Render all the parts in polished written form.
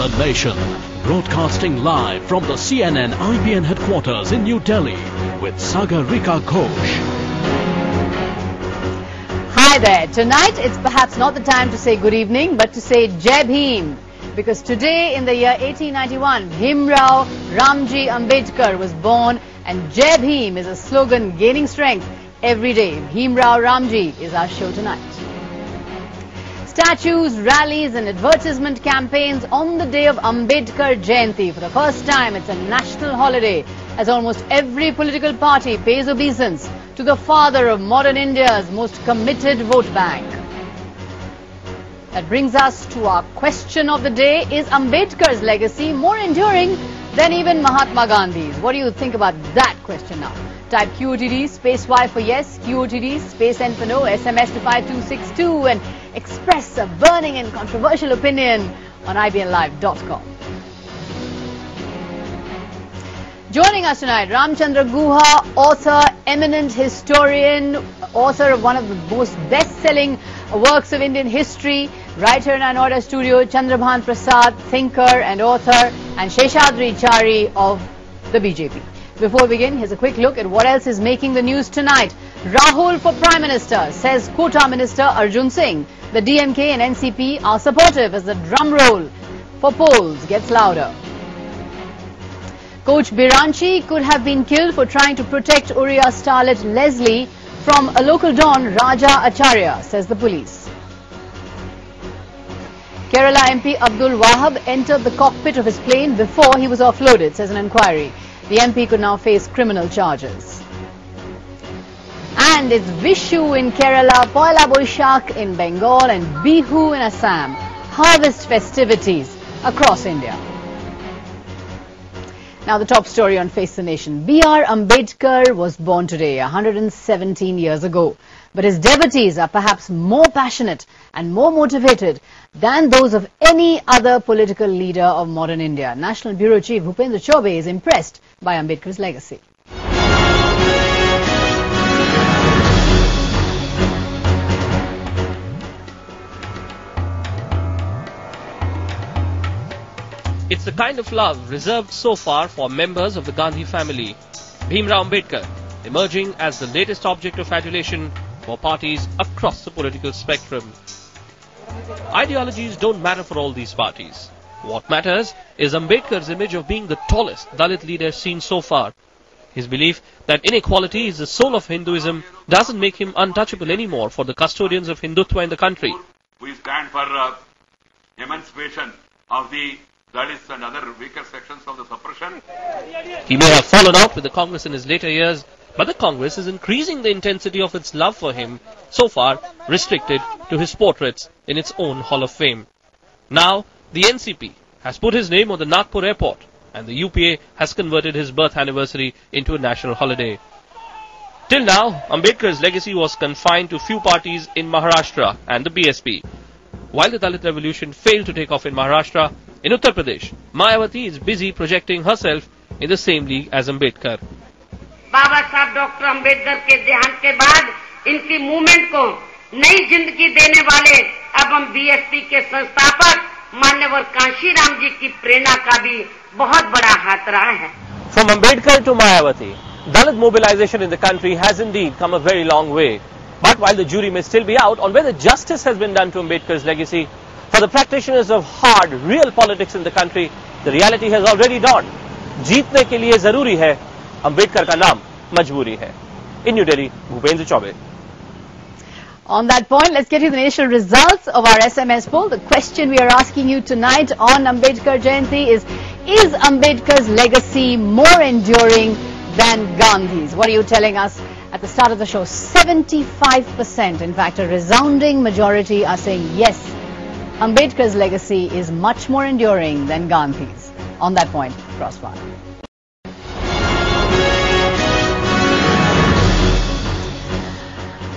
the nation. Broadcasting live from the CNN IBN headquarters in New Delhi with Sagarika Ghosh. Hi there. Tonight it's perhaps not the time to say good evening, but to say Jai Bhim. Because today in the year 1891, Bhimrao Ramji Ambedkar was born, and Jai Bhim is a slogan gaining strength every day. Bhimrao Ramji is our show tonight. Statues, rallies and advertisement campaigns on the day of Ambedkar Jayanti. For the first time, it's a national holiday, as almost every political party pays obeisance to the father of modern India's most committed vote bank. That brings us to our question of the day. Is Ambedkar's legacy more enduring than even Mahatma Gandhi's? What do you think about that question now? Type QOTD space Y for yes, QOTD space N for no, SMS to 5262 and express a burning and controversial opinion on IBNlive.com. Joining us tonight, Ramchandra Guha, author, eminent historian, author of one of the most best-selling works of Indian history, writer in our Noida studio, Chandrabhan Prasad, thinker and author, and Sheshadri Chari of the BJP. Before we begin, here's a quick look at what else is making the news tonight. Rahul for Prime Minister, says Quota Minister Arjun Singh. The DMK and NCP are supportive as the drum roll for polls gets louder. Coach Biranchi could have been killed for trying to protect Oriya starlet Leslie from a local don Raja Acharya, says the police. Kerala MP Abdul Wahab entered the cockpit of his plane before he was offloaded, says an inquiry. The MP could now face criminal charges. And it's Vishu in Kerala, Poila Boishakh in Bengal and Bihu in Assam. Harvest festivities across India. Now the top story on Face the Nation. B.R. Ambedkar was born today, 117 years ago. But his devotees are perhaps more passionate and more motivated than those of any other political leader of modern India. National Bureau Chief Bhupendra Chaubey is impressed by Ambedkar's legacy. It's the kind of love reserved so far for members of the Gandhi family. Bhimrao Ambedkar emerging as the latest object of adulation for parties across the political spectrum. Ideologies don't matter for all these parties. What matters is Ambedkar's image of being the tallest Dalit leader seen so far. His belief that inequality is the soul of Hinduism doesn't make him untouchable anymore for the custodians of Hindutva in the country. We stand for emancipation of the Dalits and other weaker sections of the suppression. He may have fallen out with the Congress in his later years, but the Congress is increasing the intensity of its love for him, so far restricted to his portraits in its own Hall of Fame. Now, the NCP has put his name on the Nagpur airport, and the UPA has converted his birth anniversary into a national holiday. Till now, Ambedkar's legacy was confined to few parties in Maharashtra and the BSP. While the Dalit revolution failed to take off in Maharashtra, in Uttar Pradesh, Mayawati is busy projecting herself in the same league as Ambedkar. बाबा साहब doctor Ambedkar के देहांत के बाद इनकी movement को नई जिंदगी देने वाले एवं बीएसपी के संस्थापक मान्यवर कांशीराम जी की प्रेरणा का भी बहुत बड़ा हाथ रहा है. From Ambedkar to Mayawati, Dalit mobilization in the country has indeed come a very long way. But while the jury may still be out on whether justice has been done to Ambedkar's legacy, for the practitioners of hard, real politics in the country, the reality has already dawned. जीतने के लिए जरूरी है, Ambedkar का नाम मजबूरी है. In New Delhi, Bhupendra Chaubey. On that point, let's get you the initial results of our SMS poll. The question we are asking you tonight on Ambedkar Jayanti is Ambedkar's legacy more enduring than Gandhi's? What are you telling us? At the start of the show, 75%, in fact, a resounding majority are saying yes, Ambedkar's legacy is much more enduring than Gandhi's. On that point, crossfire.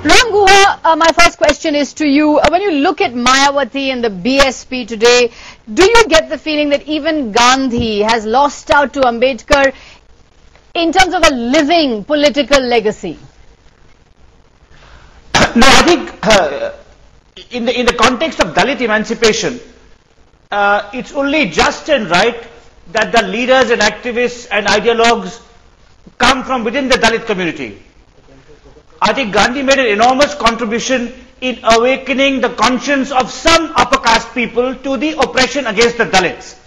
Ram Guha, my first question is to you. When you look at Mayawati and the BSP today, do you get the feeling that even Gandhi has lost out to Ambedkar in terms of a living political legacy? No, I think in the context of Dalit emancipation, it's only just and right that the leaders and activists and ideologues come from within the Dalit community. I think Gandhi made an enormous contribution in awakening the conscience of some upper caste people to the oppression against the Dalits.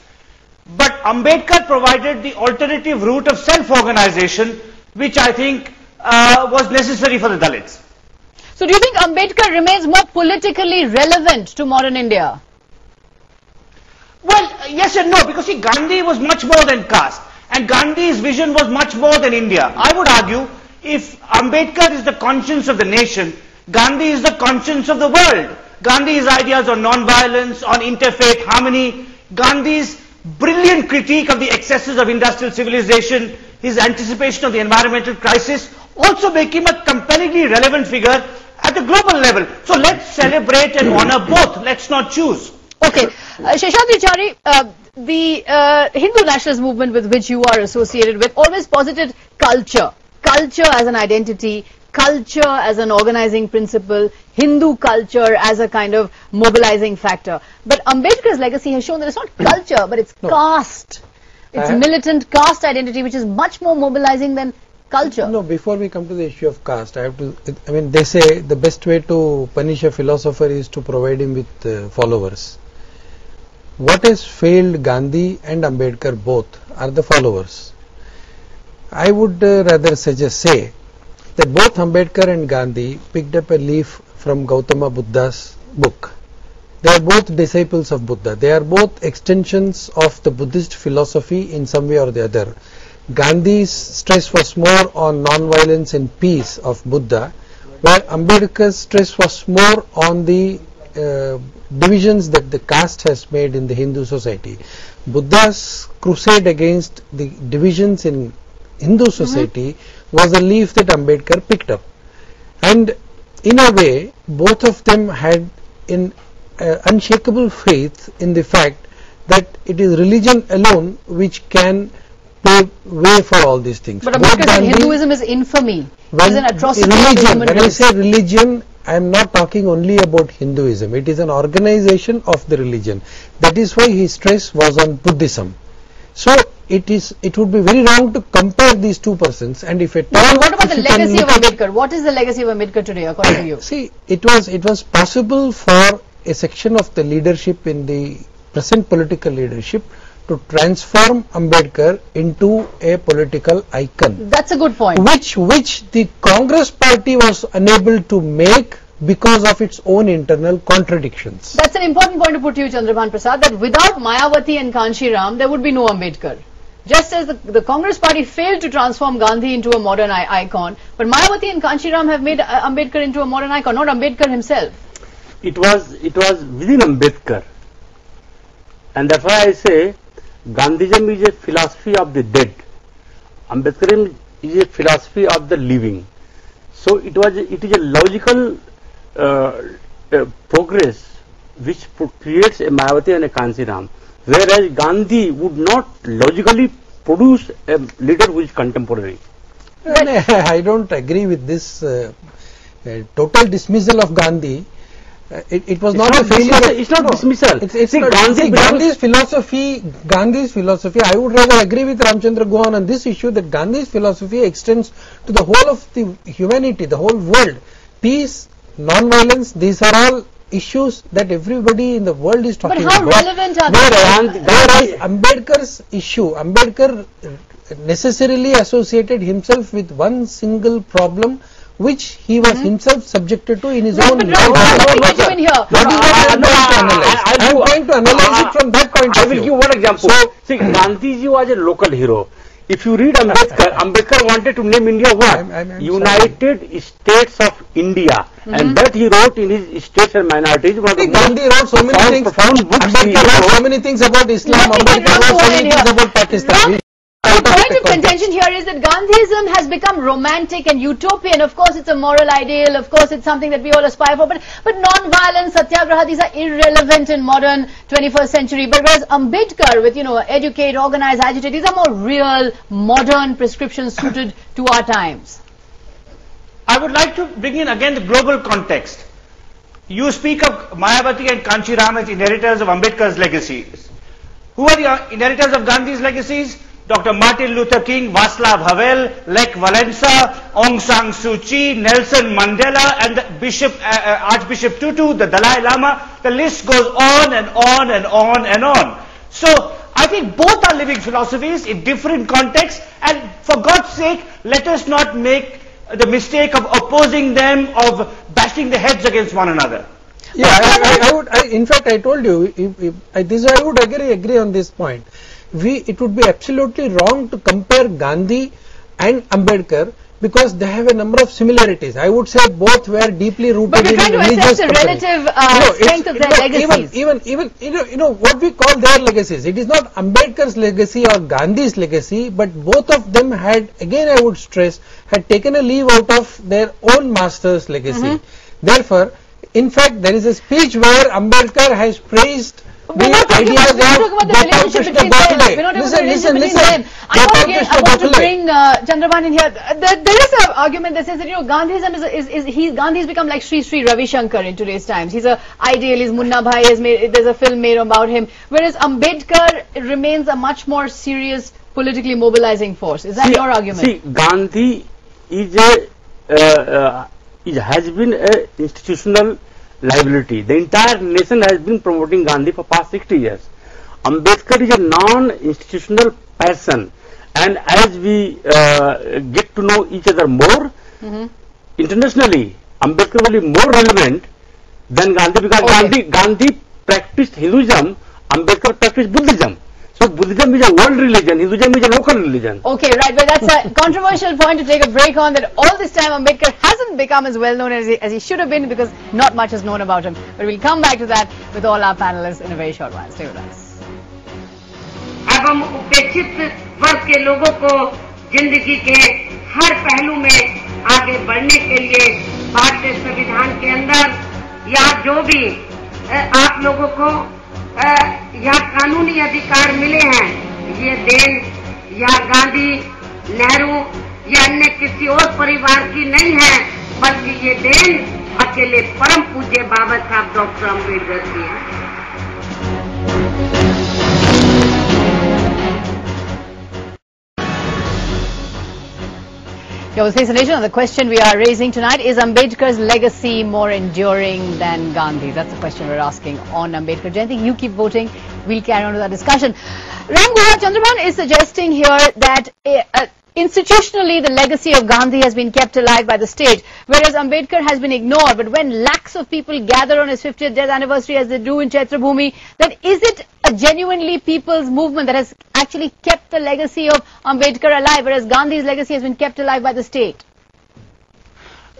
But Ambedkar provided the alternative route of self-organization, which I think was necessary for the Dalits. So do you think Ambedkar remains more politically relevant to modern India? Well, yes and no, because see, Gandhi was much more than caste, and Gandhi's vision was much more than India. I would argue, if Ambedkar is the conscience of the nation, Gandhi is the conscience of the world. Gandhi's ideas on non-violence, on interfaith harmony, Gandhi's brilliant critique of the excesses of industrial civilization, his anticipation of the environmental crisis, also make him a compellingly relevant figure at the global level. So let's celebrate and honor both. Let's not choose. Okay. Sheshadri Chari, the Hindu nationalist movement with which you are associated with always posited culture. Culture as an identity, culture as an organizing principle, Hindu culture as a kind of mobilizing factor. But Ambedkar's legacy has shown that it's not culture, but it's caste. It's militant caste identity, which is much more mobilizing than culture. No, before we come to the issue of caste, I mean, they say the best way to punish a philosopher is to provide him with followers. What has failed Gandhi and Ambedkar both are the followers. I would rather say that both Ambedkar and Gandhi picked up a leaf from Gautama Buddha's book. They are both disciples of Buddha. They are both extensions of the Buddhist philosophy in some way or the other. Gandhi's stress was more on non-violence and peace of Buddha, while Ambedkar's stress was more on the divisions that the caste has made in the Hindu society. Buddha's crusade against the divisions in Hindu society was a leaf that Ambedkar picked up. And in a way, both of them had an unshakable faith in the fact that it is religion alone which can pave way for all these things. But Ambedkar said Hinduism is infamy. It is an atrocity. Religion, when I say religion, I am not talking only about Hinduism. It is an organization of the religion. That is why his stress was on Buddhism. So it would be very wrong to compare these two persons. And if at all, what about the legacy of Ambedkar? What is the legacy of Ambedkar today, according to you? See, it was possible for a section of the leadership in the present political leadership to transform Ambedkar into a political icon. That's a good point. Which the Congress party was unable to make because of its own internal contradictions. That's an important point to put to you, Chandrabhan Prasad, that without Mayawati and Kanshi Ram, there would be no Ambedkar. Just as the Congress party failed to transform Gandhi into a modern icon, but Mayawati and Kanshi Ram have made Ambedkar into a modern icon, not Ambedkar himself. It was within Ambedkar. And that's why I say Gandhism is a philosophy of the dead. Ambedkarism is a philosophy of the living. So it is a logical progress which creates a Mayawati and a Kanshi Ram, whereas Gandhi would not logically produce a leader who is contemporary. I don't agree with this total dismissal of Gandhi. It was not a failure. It's not dismissal. It's not, Gandhi's philosophy. I would rather agree with Ramchandra Guhan on this issue that Gandhi's philosophy extends to the whole of the humanity, the whole world. Peace, non-violence, these are all issues that everybody in the world is talking about. But how relevant are they? Whereas Ambedkar's issue, Ambedkar necessarily associated himself with one single problem which he was himself subjected to in his own life. I'm trying to analyze it from that point of view. I will give one example. So, see, Gandhiji was a local hero. If you read Ambedkar, Ambedkar wanted to name India what? United States of India. And that he wrote in his States and Minorities. Gandhi wrote so many things. Ambedkar wrote so many things about Islam. Ambedkar wrote so many things about Pakistan. The point of contention here is that Gandhism has become romantic and utopian. Of course, it's a moral ideal. Of course, it's something that we all aspire for. But non-violence, satyagraha, these are irrelevant in modern 21st century. But whereas Ambedkar, with, educate, organize, agitate, these are more real, modern prescriptions suited to our times. I would like to bring in again the global context. You speak of Mayawati and Kanchiram as inheritors of Ambedkar's legacies. Who are the inheritors of Gandhi's legacies? Dr. Martin Luther King, Václav Havel, Lech Walesa, Aung San Suu Kyi, Nelson Mandela, and the Archbishop Tutu, the Dalai Lama. The list goes on and on and on and on. So I think both are living philosophies in different contexts, and for God's sake, let us not make the mistake of opposing them, of bashing their heads against one another. Yeah, I would. In fact, I told you, I would agree on this point. It would be absolutely wrong to compare Gandhi and Ambedkar because they have a number of similarities. I would say both were deeply rooted in religious. But we're trying to assess the relative strength of their legacies. Even what we call their legacies. It is not Ambedkar's legacy or Gandhi's legacy, but both of them had, again I would stress, had taken a leave out of their own master's legacy. Therefore, in fact, there is a speech where Ambedkar has praised the ideas of Dr. Krishna Gokhale. We're not talking about the relationship between them. I want to bring Chandrabhan in here. There is an argument that says that, Gandhism Gandhi's become like Sri Ravi Shankar in today's times. He's an ideal, he's Munna Bhai, there's a film made about him. Whereas Ambedkar remains a much more serious politically mobilizing force. Is that your argument? See, Gandhi has been an institutional liability. The entire nation has been promoting Gandhi for past 60 years. Ambedkar is a non-institutional person, and as we get to know each other more, internationally, Ambedkar will be more relevant than Gandhi because Gandhi practiced Hinduism, Ambedkar practiced Buddhism. So Buddhism is a world religion, Hinduism is a local religion. Okay, right, but that's a controversial point to take a break on, that all this time Ambedkar hasn't become as well known as he should have been because not much is known about him. But we'll come back to that with all our panelists in a very short while. Stay with us. अब हम उपेक्षित वर्ग के लोगों को जिंदगी के हर पहलू में आगे बढ़ने के लिए भारतीय संविधान के अंदर या जो भी आप लोगों को यहाँ कानूनी अधिकार मिले हैं, ये देन या गांधी, नेहरू या अन्य किसी और परिवार की नहीं है, बल्कि ये देन अकेले परम पूज्य बाबा साहब डॉक्टर अम्बेडकर की है. Your Face Nation, the question we are raising tonight is Ambedkar's legacy more enduring than Gandhi? That's the question we're asking on Ambedkar Jayanti. You keep voting. We'll carry on with our discussion. Ram Gopal Chandrabhan is suggesting here that institutionally the legacy of Gandhi has been kept alive by the state, whereas Ambedkar has been ignored. But when lakhs of people gather on his 50th death anniversary as they do in Chaitrabhumi, then is it a genuinely people's movement that has actually kept the legacy of Ambedkar alive, whereas Gandhi's legacy has been kept alive by the state?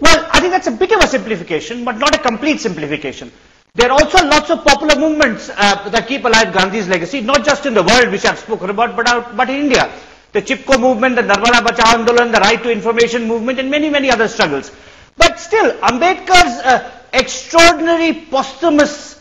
Well, I think that's a bit of a simplification, but not a complete simplification. There are also lots of popular movements that keep alive Gandhi's legacy, not just in the world, which I've spoken about, but in India. The Chipko movement, the Narmada Bachao Andolan, the Right to Information movement, and many, many other struggles. But still, Ambedkar's extraordinary posthumous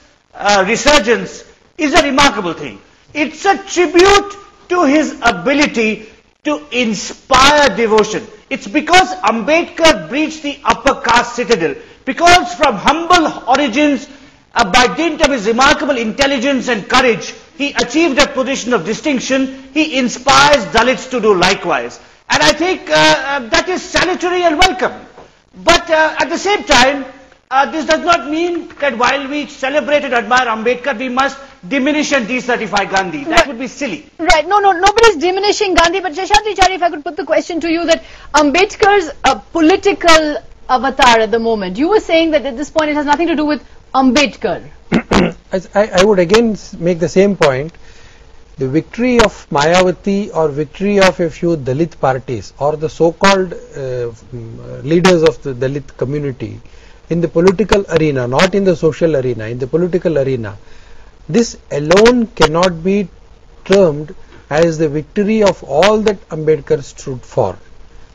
resurgence is a remarkable thing. It's a tribute to his ability to inspire devotion. It's because Ambedkar breached the upper caste citadel, because from humble origins, by dint of his remarkable intelligence and courage, he achieved a position of distinction. He inspires Dalits to do likewise. And I think that is salutary and welcome. But at the same time, this does not mean that while we celebrate and admire Ambedkar, we must diminish and decertify Gandhi. That would be silly. Right. No, nobody's diminishing Gandhi. But Shashanti Chari, if I could put the question to you, that Ambedkar's political avatar at the moment, you were saying that at this point it has nothing to do with Ambedkar. I would again make the same point. The victory of Mayawati or victory of a few Dalit parties or the so-called leaders of the Dalit community in the political arena, not in the social arena, in the political arena, this alone cannot be termed as the victory of all that Ambedkar stood for.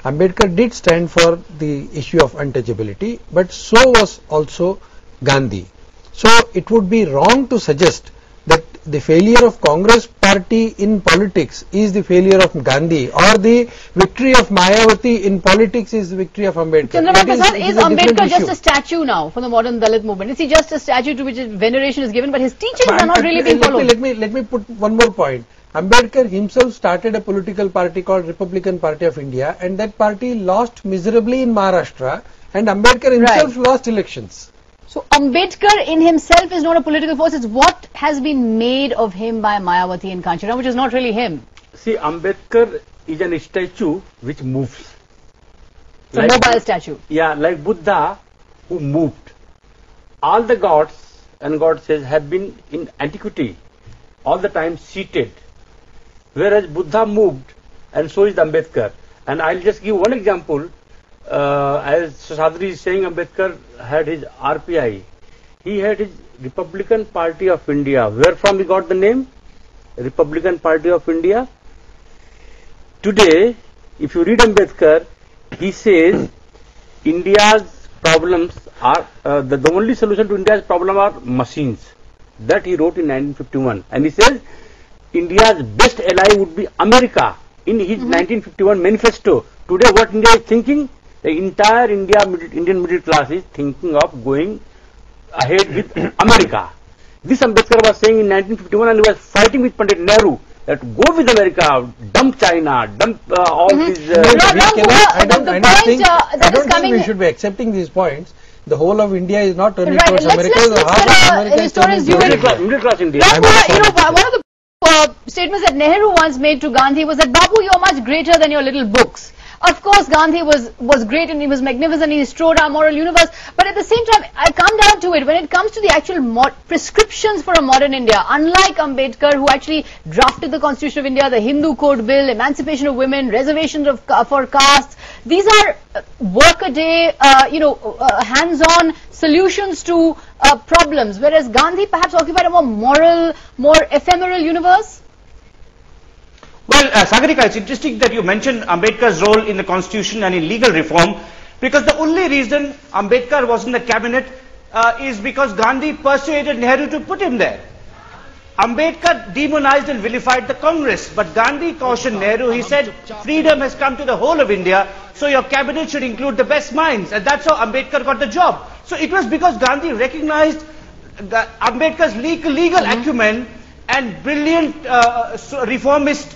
Ambedkar did stand for the issue of untouchability, but so was also Gandhi. So it would be wrong to suggest that the failure of Congress party party in politics is the failure of Gandhi, or the victory of Mayawati in politics is the victory of Ambedkar. Chandrabal Prasad, is a different Ambedkar just issue. a statue now for the modern Dalit movement? Is he just a statue to which veneration is given, but his teachings are not really being followed? Let me put one more point. Ambedkar himself started a political party called Republican Party of India, and that party lost miserably in Maharashtra, and Ambedkar himself lost elections. So Ambedkar in himself is not a political force, it's what has been made of him by Mayawati and Kanchiram, which is not really him. See, Ambedkar is a statue which moves. It's a mobile statue. Yeah, like Buddha who moved. All the gods and goddesses have been in antiquity all the time seated. Whereas Buddha moved, and so is Ambedkar. And I'll just give one example. As Sadri is saying, Ambedkar had his RPI. He had his Republican Party of India. Where from he got the name? Republican Party of India. Today, if you read Ambedkar, he says India's problems are, the only solution to India's problem are machines. That he wrote in 1951. And he says India's best ally would be America in his 1951 manifesto. Today what India is thinking? The entire Indian middle class is thinking of going ahead with America. This Ambedkar was saying in 1951, and he was fighting with Pandit Nehru that go with America, dump China, dump all these... I don't think we should be accepting these points. The whole of India is not turning towards America. Half of America is turning towards middle class India. One of the statements that Nehru once made to Gandhi was that, Babu, you're much greater than your little books. Of course, Gandhi was great and he was magnificent, he strode our moral universe, but at the same time, I come down to it, when it comes to the actual prescriptions for a modern India, unlike Ambedkar, who actually drafted the Constitution of India, the Hindu Code Bill, emancipation of women, reservations for castes, these are work-a-day, hands-on solutions to problems, whereas Gandhi perhaps occupied a more moral, more ephemeral universe. Well, Sagarika, it's interesting that you mentioned Ambedkar's role in the constitution and in legal reform, because the only reason Ambedkar was in the cabinet is because Gandhi persuaded Nehru to put him there. Ambedkar demonized and vilified the Congress, but Gandhi cautioned Nehru. He said, freedom has come to the whole of India, so your cabinet should include the best minds, and that's how Ambedkar got the job. So it was because Gandhi recognized Ambedkar's legal acumen and brilliant reformist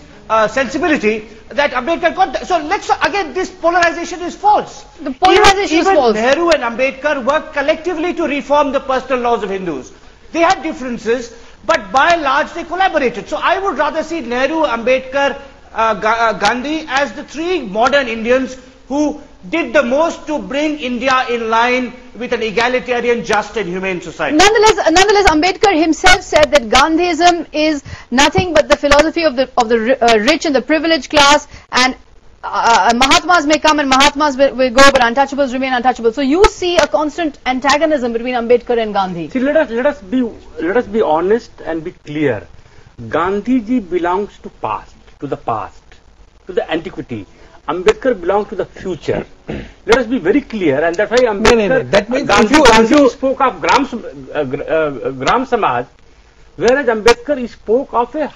sensibility that Ambedkar got. So again, this polarization is false. The polarization is false. Even Nehru and Ambedkar worked collectively to reform the personal laws of Hindus. They had differences, but by and large they collaborated. So I would rather see Nehru, Ambedkar, Gandhi as the three modern Indians who did the most to bring India in line with an egalitarian, just and humane society. Nonetheless, Ambedkar himself said that Gandhism is nothing but the philosophy of the rich and the privileged class, and Mahatmas may come and Mahatmas will go, but untouchables remain untouchable. So you see a constant antagonism between Ambedkar and Gandhi. See, let us be honest and be clear. Gandhiji belongs to the past, to the antiquity. Ambedkar belongs to the future. Let us be very clear, and that's why Ambedkar, that means Gandhi spoke of Gram Samaj, whereas Ambedkar spoke of a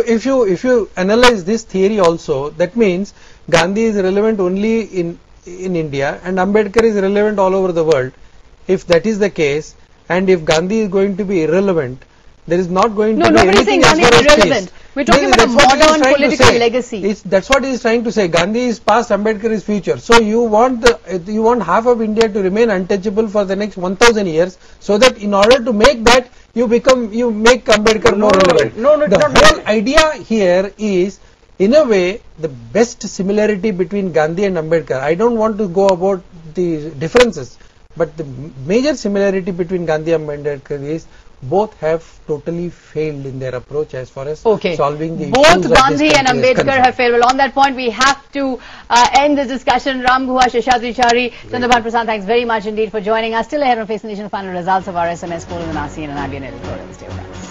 if you analyze this theory also, that means Gandhi is relevant only in India and Ambedkar is relevant all over the world. If that is the case, and if Gandhi is going to be irrelevant, there is not going to be anything as far as irrelevant. We're talking about a modern political legacy. That's what he is trying to say. Gandhi is past, Ambedkar is future. So you want half of India to remain untouchable for the next 1000 years, so that in order to make that, you make Ambedkar more relevant. The whole idea here is, in a way, the best similarity between Gandhi and Ambedkar. I don't want to go about the differences, but the major similarity between Gandhi and Ambedkar is both have totally failed in their approach as far as solving the issues both of Gandhi this and country is Ambedkar have failed. Well, on that point, we have to end this discussion. Ram Guha, Sheshadri Chari, Chandrabal Prasad, thanks very much indeed for joining us. Still ahead on Face the Nation, final results of our SMS poll in the RCN and IBN editorial. Stay with us.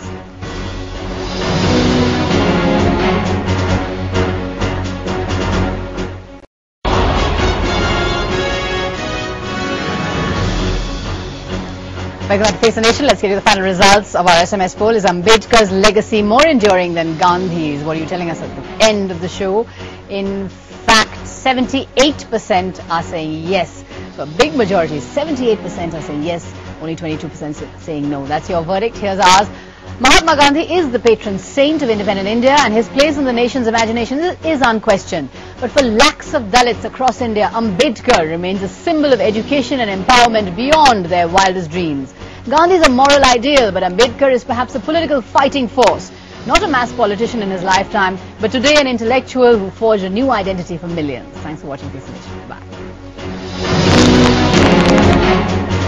Welcome back to Face the Nation. Let's get to the final results of our SMS poll. Is Ambedkar's legacy more enduring than Gandhi's? What are you telling us at the end of the show? In fact, 78% are saying yes. So a big majority, 78% are saying yes, only 22% saying no. That's your verdict. Here's ours. Mahatma Gandhi is the patron saint of independent India, and his place in the nation's imagination is unquestioned. But for lakhs of Dalits across India, Ambedkar remains a symbol of education and empowerment beyond their wildest dreams. Gandhi is a moral ideal, but Ambedkar is perhaps a political fighting force. Not a mass politician in his lifetime, but today an intellectual who forged a new identity for millions. Thanks for watching Face the Nation. Bye.